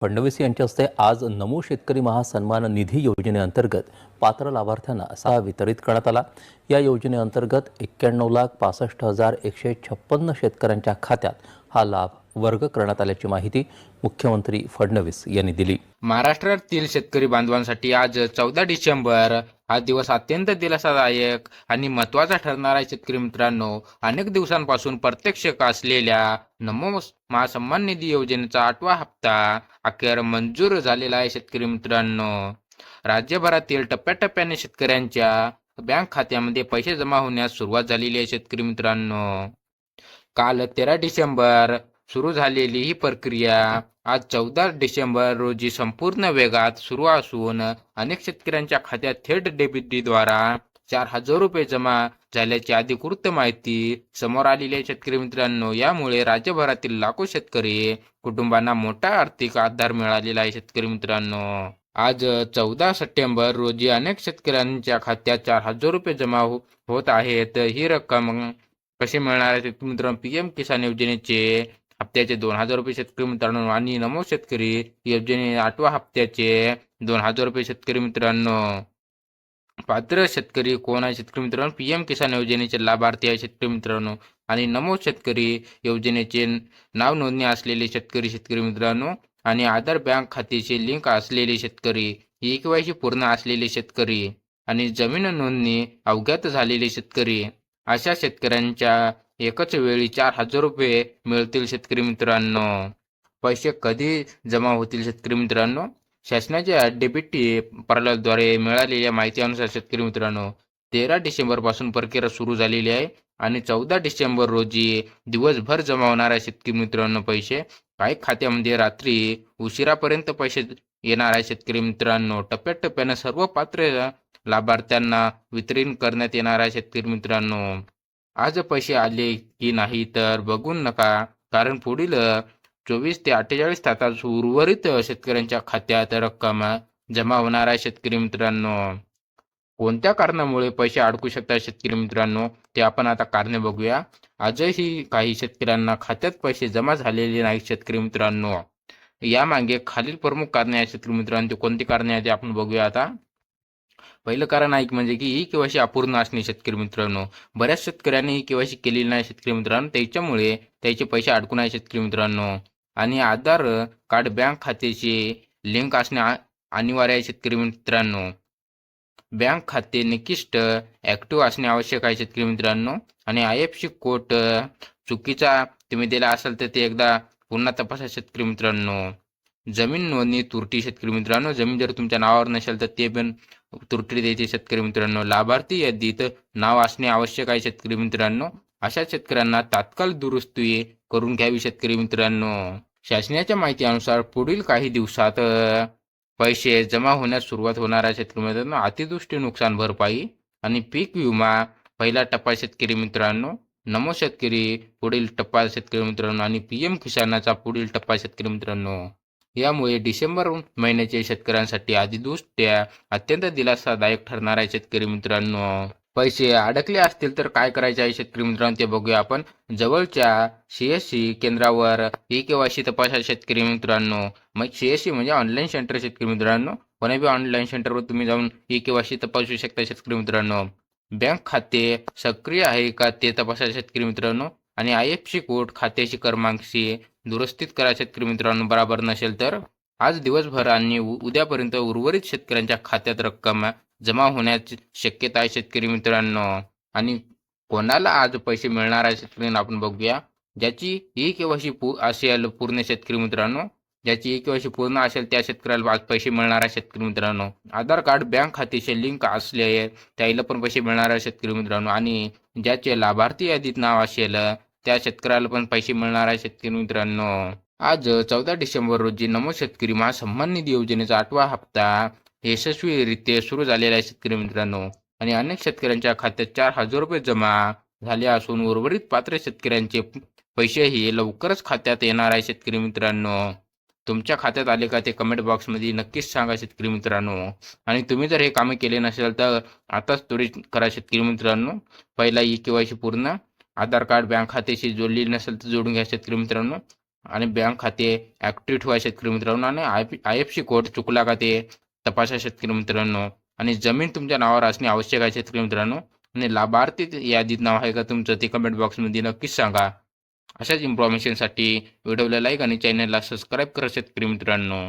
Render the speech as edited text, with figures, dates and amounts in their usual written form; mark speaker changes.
Speaker 1: फडणवीस यांच्या हस्ते आज नमो शेतकरी महासन्मान निधी योजनेअंतर्गत पात्र लाभार्थ्यांना सहा वितरित करण्यात आला। या योजनेअंतर्गत 91,65,156 शेतकऱ्यांच्या खात्यात हा लाभ वर्ग करण्यात आल्याची माहिती मुख्यमंत्री फडणवीस यांनी दिली।
Speaker 2: महाराष्ट्रातील शेतकरी बांधवांसाठी आज 14 डिसेंबर हा दिवस अत्यंत दिलासादायक आणि महत्त्वाचा ठरणार आहे। शेतकरी मित्रांनो, अनेक दिवसांपासून प्रत्यक्ष असलेल्या नमो महासन्मान निधी योजनेचा 8वा हप्ता अखेर मंजूर झालेला आहे। शेतकरी मित्रांनो, राज्यभरातील टप्प्याटप्प्याने शेतकऱ्यांच्या बँक खात्यामध्ये पैसे जमा होण्यास सुरुवात झालेली आहे। शेतकरी मित्रांनो, काल 13 डिसेंबर सुरू झालेली ही प्रक्रिया आज 14 डिसेंबर रोजी संपूर्ण वेगात सुरू असून अनेक शेतकऱ्यांच्या खात्यात थेट डेबिटद्वारा 4,000 रुपये जमा झाल्याची अधिकृत माहिती समोर आलेली आहे। शेतकरी मित्रांनो, यामुळे राज्यभरातील लाखो शेतकरी कुटुंबांना मोठा आर्थिक आधार मिळालेला आहे। शेतकरी मित्रांनो, आज 14 सप्टेंबर रोजी अनेक शेतकऱ्यांच्या खात्यात 4,000 रुपये जमा होत आहेत। ही रक्कम कशी मिळणार आहे? शेतकरी मित्रांनो, PM किसान योजनेचे हप्त्याचे 2,000 रुपये शेतकरी मित्रांनो आणि नमो शेतकरी योजने 8व्या हप्त्याचे 2,000 रुपये। शेतकरी मित्रांनो, पात्र शेतकरी कोण आहे? शेतकरी मित्रांनो, PM किसान योजनेचे लाभार्थी आहे। शेतकरी मित्रांनो, आणि नमो शेतकरी योजनेचे नाव नोंदणी असलेले शेतकरी मित्रांनो आणि आधार बँक खात्याची लिंक असलेले शेतकरी, KYC पूर्ण असलेले शेतकरी आणि जमीन नोंदणी अवगत झालेले शेतकरी, अशा शेतकऱ्यांच्या एकाच वेळी 4,000 रुपये मिळतील। शेतकरी मित्रांनो, पैसे कधी जमा होतील? शेतकरी मित्रांनो, शासनाच्या डेबिट पर्टलद्वारे मिळालेल्या माहितीनुसार शेतकरी मित्रांनो 13 डिसेंबर पासून प्रक्रिया सुरू झालेली आहे आणि 14 डिसेंबर रोजी दिवसभर जमा होणार आहे। शेतकरी मित्रांनो, पैसे काही खात्यामध्ये रात्री उशिरापर्यंत पैसे येणार आहे। शेतकरी मित्रांनो, टप्प्याटप्प्याने सर्व पात्र लाभार्थ्यांना वितरण करण्यात येणार आहे। शेतकरी मित्रांनो, आज पैसे आले की नाही तर बघू नका, कारण पुढील 24 ते 48 तासात उर्वरित शेतकऱ्यांच्या खात्यात रक्कम जमा होणार आहे। शेतकरी मित्रांनो, कोणत्या कारणामुळे पैसे अडकू शकतात? शेतकरी मित्रांनो, ते आपण आता कारणे बघूया। आजही काही शेतकऱ्यांना खात्यात पैसे जमा झालेले नाहीत। शेतकरी मित्रांनो, यामागे खालील प्रमुख कारणे आहेत। शेतकरी मित्रांनो, ते कोणती कारणे आहेत ते आपण बघूया आता। पहिलं कारण आहे म्हणजे की KYC अपूर्ण असणे। शेतकरी मित्रांनो, बऱ्याच शेतकऱ्यांनी KYC केलेली नाही। शेतकरी मित्रांनो, त्याच्यामुळे त्याचे पैसे अडकून आहे। शेतकरी मित्रांनो, आणि आधार कार्ड बँक खात्याची लिंक असणे अनिवार्य आहे। शेतकरी मित्रांनो, बँक खाते निकिष्ट ॲक्टिव्ह असणे आवश्यक आहे। शेतकरी मित्रांनो, आणि IFSC कोड चुकीचा तुम्ही दिला असेल तर ते एकदा पुन्हा तपासा। शेतकरी मित्रांनो, जमीन नोंदणी त्रुटी। शेतकरी मित्रांनो, जमीन जर तुमच्या नावावर नसेल तर ते पण त्रुटी देते। शेतकरी मित्रांनो, लाभार्थी यादीत नाव असणे आवश्यक आहे। शेतकरी मित्रांनो, अशा शेतकऱ्यांना तात्काळ दुरुस्ती करून घ्यावी। शेतकरी मित्रांनो, शासनाच्या माहितीनुसार पुढील काही दिवसात पैसे जमा होण्यास सुरुवात होणार आहे। शेतकरी मित्रांनो, अतिवृष्टी नुकसान भरपाई आणि पीक विमा पहिला टप्पा। शेतकरी मित्रांनो, नमो शेतकरी पुढील टप्पा। शेतकरी मित्रांनो, आणि PM किसानाचा पुढील टप्पा। शेतकरी मित्रांनो, यामुळे डिसेंबर महिन्याच्या शेतकऱ्यांसाठी अधिदृष्ट्या अत्यंत दिलासादायक ठरणार आहे। शेतकरी मित्रांनो, पैसे अडकले असतील तर काय करायचे आहे? शेतकरी मित्रांनो, ते बघूया आपण। जवळच्या CSC केंद्रावर KYC तपासा। शेतकरी मित्रांनो, मग CSC म्हणजे ऑनलाईन सेंटर। शेतकरी मित्रांनो, कोणाबी ऑनलाईन सेंटरवर तुम्ही जाऊन KYC तपासू शकता। शेतकरी मित्रांनो, बँक खाते सक्रिय आहे का ते तपासा। शेतकरी मित्रांनो, आणि IFSC कोड खात्याशी क्रमांकशी दुरुस्तीत करा। शेतकरी मित्रांनो, बरोबर नसेल तर आज दिवसभर आणि उद्यापर्यंत उर्वरित शेतकऱ्यांच्या खात्यात रक्कम जमा होण्याची शक्यता आहे। शेतकरी मित्रांनो, आणि कोणाला आज पैसे मिळणार आहे? शेतकरी आपण बघूया। ज्याची KYC असेल पूर्ण। शेतकरी मित्रांनो, ज्याची KYC पूर्ण असेल त्या शेतकऱ्याला आज पैसे मिळणार आहे। शेतकरी मित्रांनो, आधार कार्ड बँक खात्याचे लिंक असले त्याला पण पैसे मिळणार आहे। शेतकरी मित्रांनो, आणि ज्याचे लाभार्थी यादीत नाव असेल त्या शेतकऱ्याला पण पैसे मिळणार आहे। शेतकरी मित्रांनो, आज 14 डिसेंबर रोजी नमो शेतकरी महासन्मान निधी योजनेचा 8वा हप्ता यशस्वीरित्या सुरू झालेला आहे। शेतकरी मित्रांनो, आणि अनेक शेतकऱ्यांच्या खात्यात 4,000 रुपये जमा झाले असून उर्वरित पात्र शेतकऱ्यांचे पैसेही लवकरच खात्यात येणार आहे। शेतकरी मित्रांनो, तुमच्या खात्यात आले का ते कमेंट बॉक्समध्ये नक्कीच सांगा। शेतकरी मित्रांनो, आणि तुम्ही जर हे कामे केले नसेल तर आताच त्वरित करा। शेतकरी मित्रांनो, पहिला KYC पूर्ण, आधार कार्ड बँक खात्याशी जोडलेली नसेल तर जोडून घ्या। शेतकरी मित्रांनो, आणि बँक खाते ॲक्टिव्ह ठेवा शेतकरी मित्रांनो. आणि IFSC कोड चुकला का ते तपासा शेतकरी मित्रांनो. आणि जमीन तुमच्या नावावर असणे आवश्यक आहे शेतकरी मित्रांनो. आणि लाभार्थी यादीत नाव आहे का तुमचं ते कमेंट बॉक्समध्ये नक्कीच सांगा. अशाच इन्फॉर्मेशनसाठी व्हिडिओला लाईक आणि चॅनलला सबस्क्राईब करा शेतकरी मित्रांनो.